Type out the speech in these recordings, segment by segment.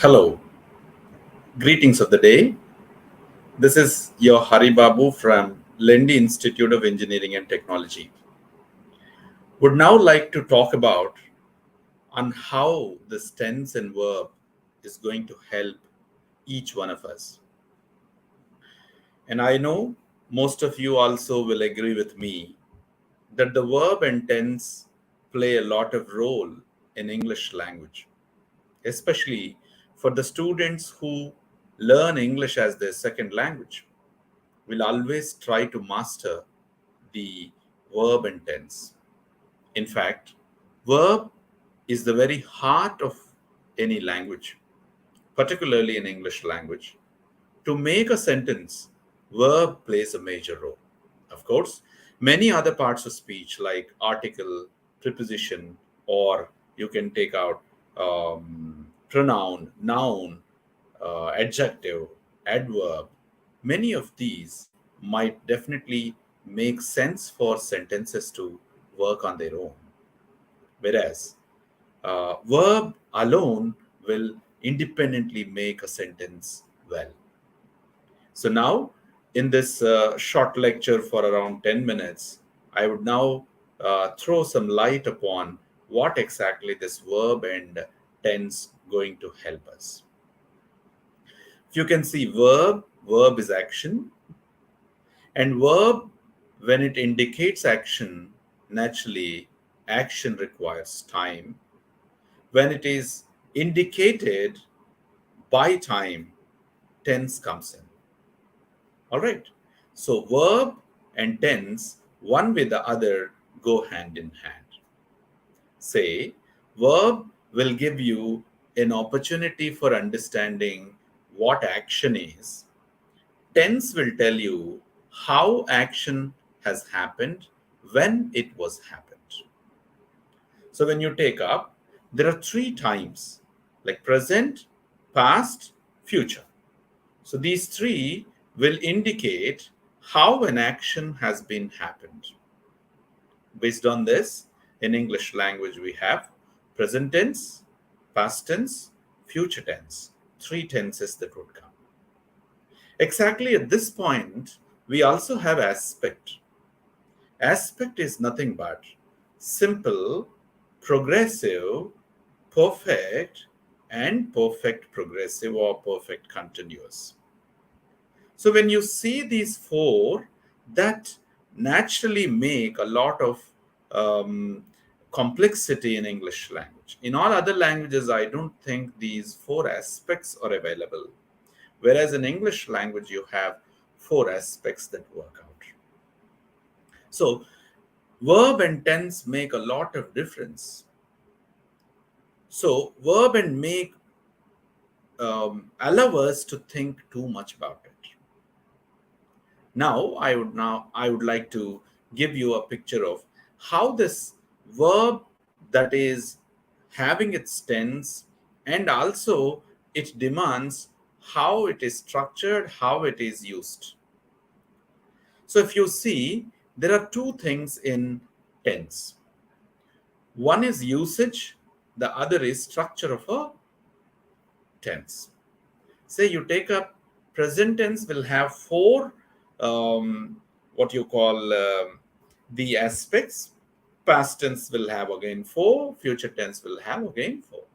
Hello, greetings of the day. This is your Haribabu from Lendi Institute of Engineering and Technology. Would now like to talk about on how this tense and verb is going to help each one of us. And I know most of you also will agree with me that the verb and tense play a lot of role in English language, especially for the students who learn English as their second language. Will always try to master the verb and tense. In fact, verb is the very heart of any language, particularly in English language. To make a sentence, verb plays a major role. Of course, many other parts of speech like article, preposition, or you can take out pronoun, noun, adjective, adverb, many of these might definitely make sense for sentences to work on their own. Whereas verb alone will independently make a sentence well. So now, in this short lecture for around 10 minutes, I would now throw some light upon what exactly this verb and tense going to help us. If you can see verb is action, and verb, when it indicates action, naturally action requires time. When it is indicated by time, tense comes in. All right. So verb and tense, one with the other, go hand in hand. Say, verb will give you an opportunity for understanding what action is. Tense will tell you how action has happened when it was happened. So when you take up, there are three times like present, past, future. So these three will indicate how an action has been happened. Based on this, in English language, we have present tense, past tense, future tense, three tenses that would come. Exactly at this point, we also have aspect. Aspect is nothing but simple, progressive, perfect, and perfect progressive or perfect continuous. So when you see these four, that naturally make a lot of complexity in English language. In all other languages, I don't think these four aspects are available. Whereas in English language, you have four aspects that work out. So verb and tense make a lot of difference. So verb and make allow us to think too much about it. Now I would like to give you a picture of how this verb that is having its tense and also it demands how it is structured, how it is used. So if you see, there are two things in tense. One is usage, the other is structure of a tense. Say you take up present tense will have four what you call the aspects. Past tense will have again four, future tense will have again four.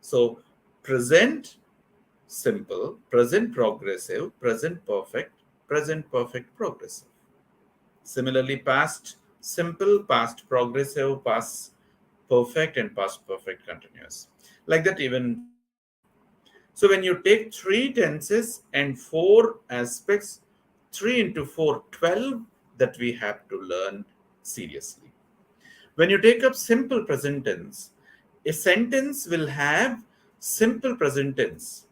So present simple, present progressive, present perfect progressive. Similarly, past simple, past progressive, past perfect, and past perfect continuous. Like that, even. So when you take three tenses and four aspects, 3 into 4, 12 that we have to learn seriously. When you take up simple present tense, a sentence will have simple present tense.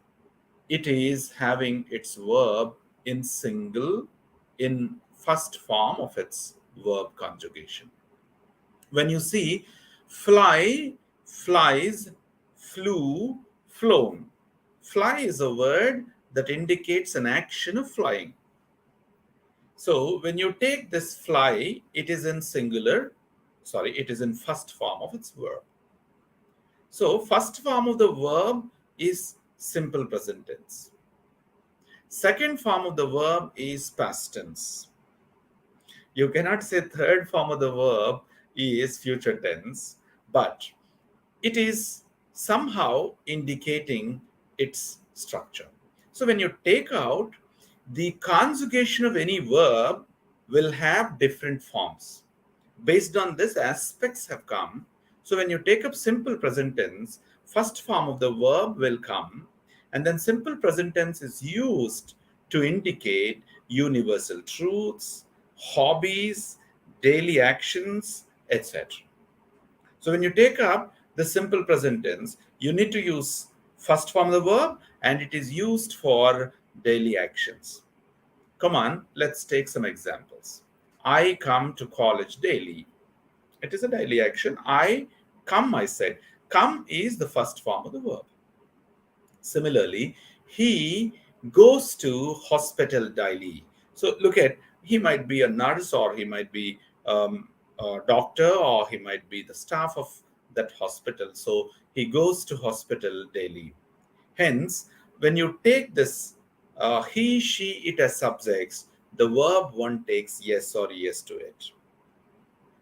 It is having its verb in single, in first form of its verb conjugation. When you see fly, flies, flew, flown. Fly is a word that indicates an action of flying. So when you take this fly, it is in singular, it is in first form of its verb. So first form of the verb is simple present tense. Second form of the verb is past tense. You cannot say third form of the verb is future tense, but it is somehow indicating its structure. So when you take out, the conjugation of any verb will have different forms. Based on this, aspects have come. So when you take up simple present tense, first form of the verb will come, and then simple present tense is used to indicate universal truths, hobbies, daily actions, etc. So when you take up the simple present tense, you need to use first form of the verb, and it is used for daily actions. Come on, let's take some examples. I come to college daily. It is a daily action. I come, I said. Come is the first form of the verb. Similarly, he goes to hospital daily. So look at, he might be a nurse, or he might be a doctor, or he might be the staff of that hospital. So he goes to hospital daily. Hence, when you take this he, she, it as subjects, the verb one takes yes or yes to it.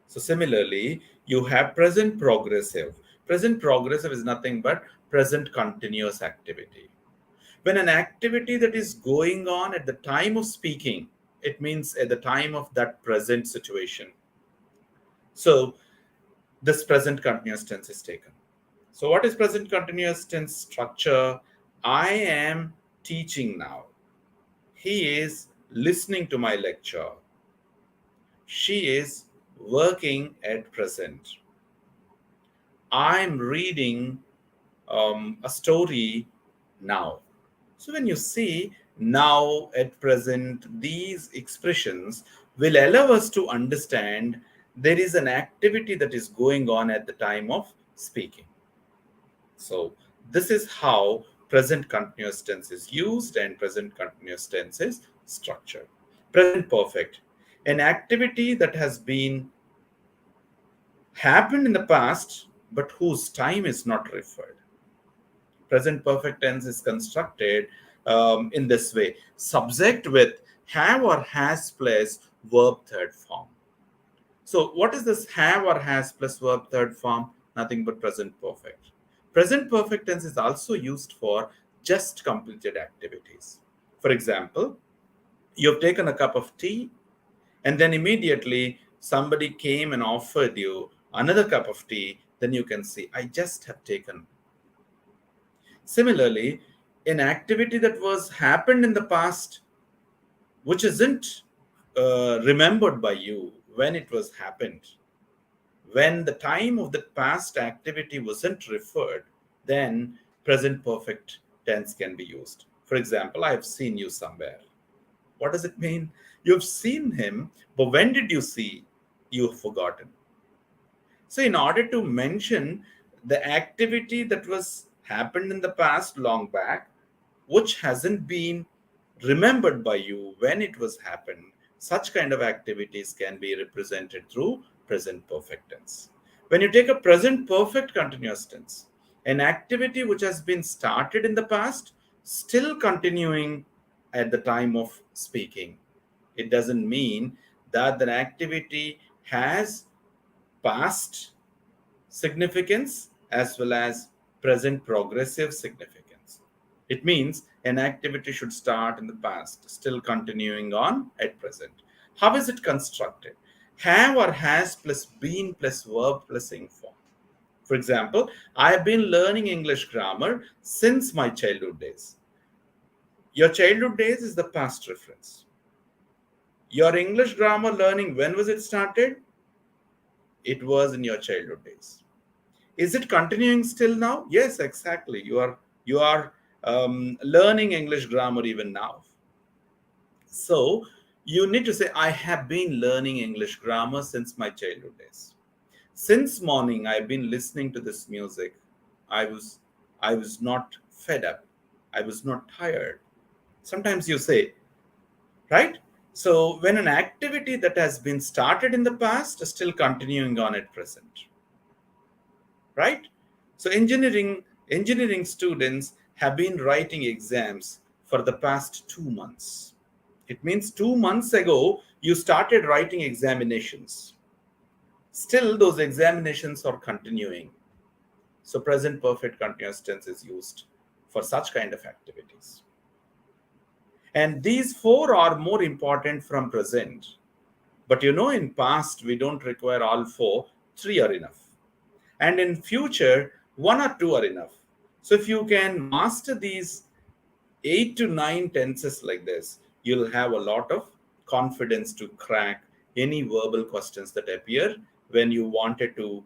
So similarly, you have present progressive. Present progressive is nothing but present continuous activity. When an activity that is going on at the time of speaking, it means at the time of that present situation. So this present continuous tense is taken. So what is present continuous tense structure? I am teaching now. He is listening to my lecture. She is working at present. I'm reading a story now. So when you see now, at present, these expressions will allow us to understand there is an activity that is going on at the time of speaking. So this is how present continuous tense is used and present continuous tense is structured. Present perfect, an activity that has been happened in the past but whose time is not referred. Present perfect tense is constructed in this way: subject with have or has plus verb third form. So what is this have or has plus verb third form? Nothing but present perfect. Present perfect tense is also used for just completed activities. For example, you have taken a cup of tea, and then immediately somebody came and offered you another cup of tea. Then you can see, I just have taken. Similarly, an activity that was happened in the past, which isn't remembered by you when it was happened, when the time of the past activity wasn't referred, then present perfect tense can be used. For example, I have seen you somewhere. What does it mean? You've seen him, but when did you see? You've forgotten. So in order to mention the activity that was happened in the past long back, which hasn't been remembered by you when it was happened, such kind of activities can be represented through present perfect tense. When you take a present perfect continuous tense, an activity which has been started in the past, still continuing at the time of speaking, it doesn't mean that the activity has past significance as well as present progressive significance. It means an activity should start in the past, still continuing on at present. How is it constructed? Have or has plus been plus verb plus ing form. For example, I have been learning English grammar since my childhood days. Your childhood days is the past reference. Your English grammar learning, when was it started? It was in your childhood days. Is it continuing still now? Yes, exactly. You are learning English grammar even now. So you need to say, I have been learning English grammar since my childhood days. Since morning, I've been listening to this music. I was I was not fed up. I was not tired. Sometimes you say, right? So when an activity that has been started in the past is still continuing on at present, right? So engineering students have been writing exams for the past 2 months. It means 2 months ago, you started writing examinations. Still, those examinations are continuing. So, present perfect continuous tense is used for such kind of activities. And these four are more important from present. But in past, we don't require all four, three are enough. And in future, one or two are enough. So if you can master these 8 to 9 tenses like this, you'll have a lot of confidence to crack any verbal questions that appear when you wanted to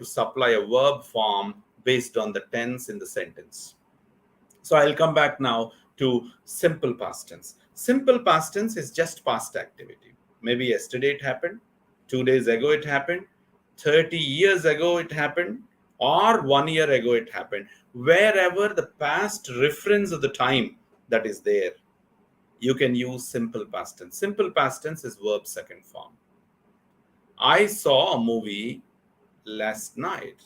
supply a verb form based on the tense in the sentence. So I'll come back now to simple past tense. Simple past tense is just past activity. Maybe yesterday it happened, 2 days ago it happened, 30 years ago it happened, or 1 year ago it happened. Wherever the past reference of the time that is there, you can use simple past tense. Simple past tense is verb second form. I saw a movie last night.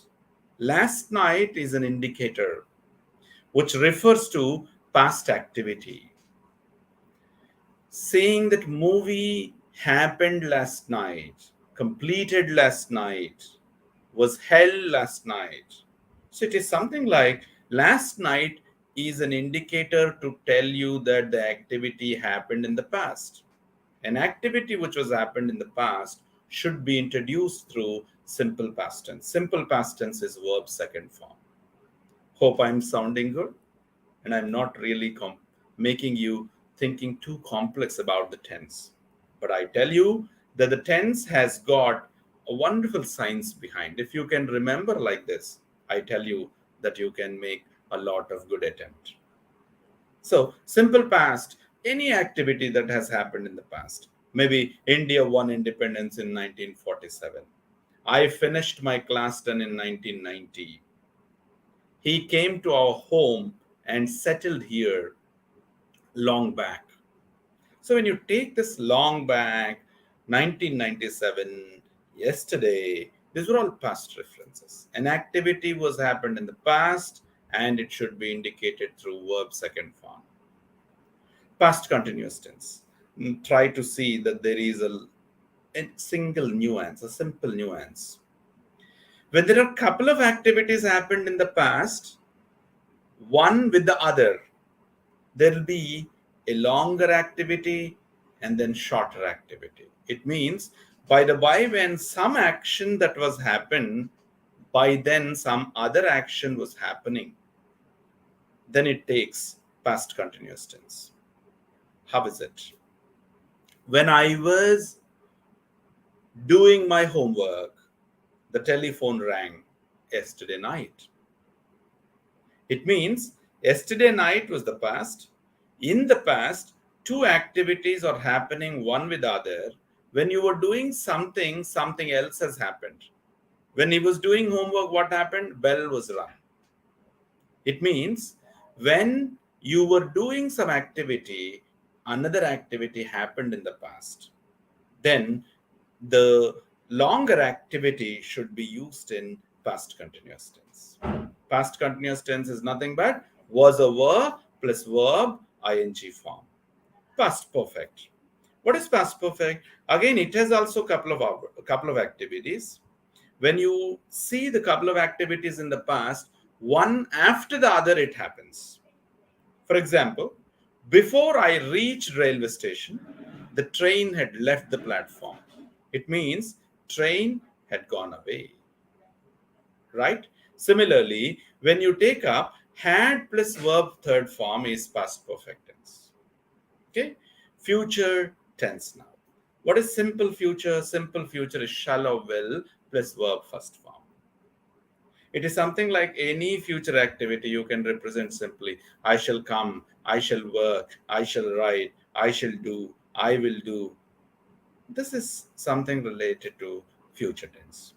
Last night is an indicator which refers to past activity. Saying that movie happened last night, completed last night, was held last night. So it is something like last night is an indicator to tell you that the activity happened in the past. An activity which was happened in the past should be introduced through simple past tense. Simple past tense is verb second form. Hope I'm sounding good and I'm not really making you thinking too complex about the tense. But I tell you that the tense has got a wonderful science behind. If you can remember like this, I tell you that you can make a lot of good attempt. So simple past, any activity that has happened in the past. Maybe India won independence in 1947. I finished my class 10 in 1990. He came to our home and settled here long back. So when you take this long back, 1997, yesterday, these were all past references. An activity was happened in the past and it should be indicated through verb second form. Past continuous tense. Try to see that there is a single nuance, a simple nuance. When there are a couple of activities happened in the past, one with the other, there will be a longer activity and then shorter activity. It means by the by when some action that was happened, by then some other action was happening, then it takes past continuous tense. How is it? When I was doing my homework, the telephone rang yesterday night. It means yesterday night was the past. In the past, two activities are happening one with the other. When you were doing something, something else has happened. When he was doing homework, what happened? Bell was rung. It means when you were doing some activity, another activity happened in the past. Then the longer activity should be used in past continuous tense. Past continuous tense is nothing but was a verb plus verb ing form. Past perfect. What is past perfect? Again, it has also a couple of activities. When you see the couple of activities in the past, one after the other it happens. For example, before I reached railway station, the train had left the platform. It means train had gone away. Right? Similarly, when you take up had plus verb third form is past perfect tense. Okay? Future tense now. What is simple future? Simple future is shall or will plus verb first form. It is something like any future activity you can represent simply. I shall come, I shall work, I shall write, I shall do, I will do. This is something related to future tense.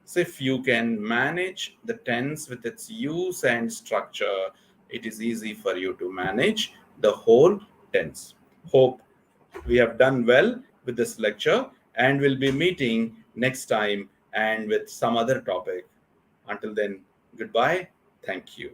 So if you can manage the tense with its use and structure, it is easy for you to manage the whole tense. Hope we have done well with this lecture and we'll be meeting next time and with some other topic. Until then, goodbye. Thank you.